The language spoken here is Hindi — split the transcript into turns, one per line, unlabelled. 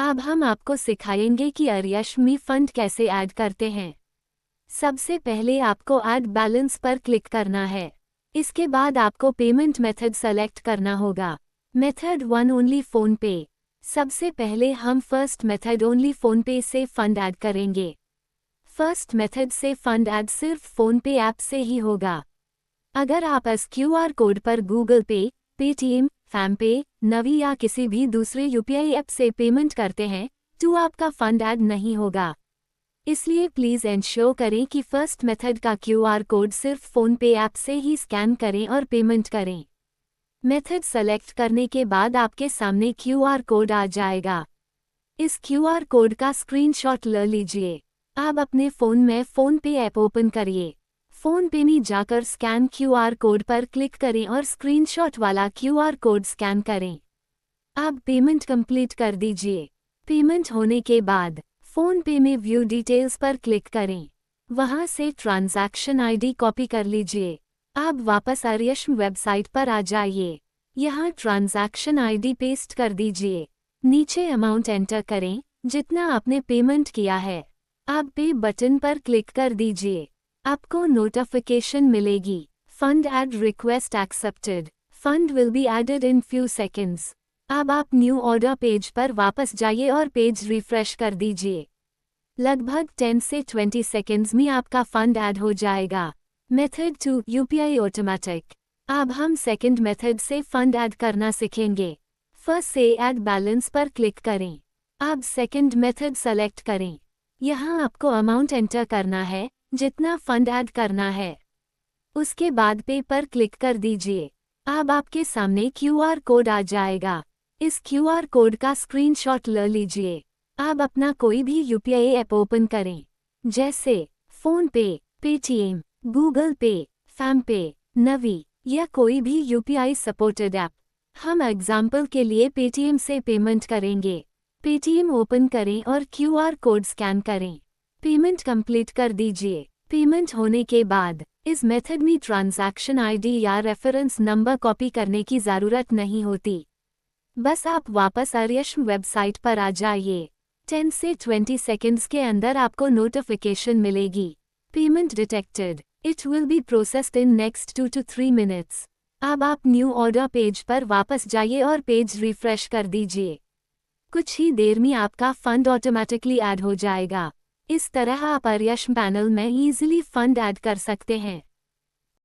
अब हम आपको सिखाएंगे कि अर्यश्मी फंड कैसे ऐड करते हैं। सबसे पहले आपको ऐड बैलेंस पर क्लिक करना है। इसके बाद आपको पेमेंट मेथड सेलेक्ट करना होगा। मेथड 1 ओनली फ़ोन पे। सबसे पहले हम फर्स्ट मेथड ओनली फ़ोन पे से फंड ऐड करेंगे। फर्स्ट मेथड से फंड ऐड सिर्फ फ़ोन पे ऐप से ही होगा। अगर आप इस क्यूआर कोड पर गूगल पे, पेटीएम, फैमपे, नवी या किसी भी दूसरे यूपीआई ऐप से पेमेंट करते हैं तो आपका फंड ऐड नहीं होगा। इसलिए प्लीज़ इंश्योर करें कि फर्स्ट मेथड का क्यूआर कोड सिर्फ फ़ोन पे ऐप से ही स्कैन करें और पेमेंट करें। मेथड सेलेक्ट करने के बाद आपके सामने क्यूआर कोड आ जाएगा। इस क्यूआर कोड का स्क्रीनशॉट ले लीजिए। अब अपने फ़ोन में फ़ोन पे ऐप ओपन करिए। फ़ोन पे में जाकर स्कैन क्यूआर कोड पर क्लिक करें और स्क्रीनशॉट वाला क्यूआर कोड स्कैन करें। अब पेमेंट कंप्लीट कर दीजिए। पेमेंट होने के बाद फ़ोन पे में व्यू डिटेल्स पर क्लिक करें। वहां से ट्रांजैक्शन आईडी कॉपी कर लीजिए। अब वापस अर्यश्म वेबसाइट पर आ जाइए। यहाँ ट्रांजैक्शन आईडी पेस्ट कर दीजिए। नीचे अमाउंट एंटर करें जितना आपने पेमेंट किया है। अब पे बटन पर क्लिक कर दीजिए। आपको नोटिफिकेशन मिलेगी, fund add request accepted, fund will be added in few seconds. अब आप न्यू ऑर्डर पेज पर वापस जाइए और पेज रिफ्रेश कर दीजिए। लगभग 10 से 20 सेकेंड्स में आपका फंड ऐड हो जाएगा। Method 2 UPI automatic. अब हम सेकंड मेथड से फंड ऐड करना सीखेंगे। फर्स्ट से ऐड बैलेंस पर क्लिक करें। अब सेकंड मेथड सेलेक्ट करें। यहाँ आपको अमाउंट एंटर करना है जितना फंड ऐड करना है। उसके बाद पे पर क्लिक कर दीजिए। अब आपके सामने क्यूआर कोड आ जाएगा। इस क्यूआर कोड का स्क्रीनशॉट ले लीजिए। अब अपना कोई भी यूपीआई ऐप ओपन करें, जैसे फ़ोन पे, पेटीएम, गूगल पे, फैमपे, नवी या कोई भी यूपीआई सपोर्टेड ऐप। हम एग्जाम्पल के लिए पेटीएम से पेमेंट करेंगे। पेटीएम ओपन करें और क्यूआर कोड स्कैन करें। पेमेंट कंप्लीट कर दीजिए। पेमेंट होने के बाद इस मेथड में ट्रांजैक्शन आईडी या रेफरेंस नंबर कॉपी करने की ज़रूरत नहीं होती। बस आप वापस अर्यश्म वेबसाइट पर आ जाइए। 10 से 20 सेकंड्स के अंदर आपको नोटिफिकेशन मिलेगी, payment detected, it will be processed in next 2 to 3 minutes. अब आप न्यू ऑर्डर पेज पर वापस जाइए और पेज रिफ्रेश कर दीजिए। कुछ ही देर में आपका फंड ऑटोमेटिकली ऐड हो जाएगा। इस तरह आप अर्यश्म पैनल में इजीली फंड ऐड कर सकते हैं।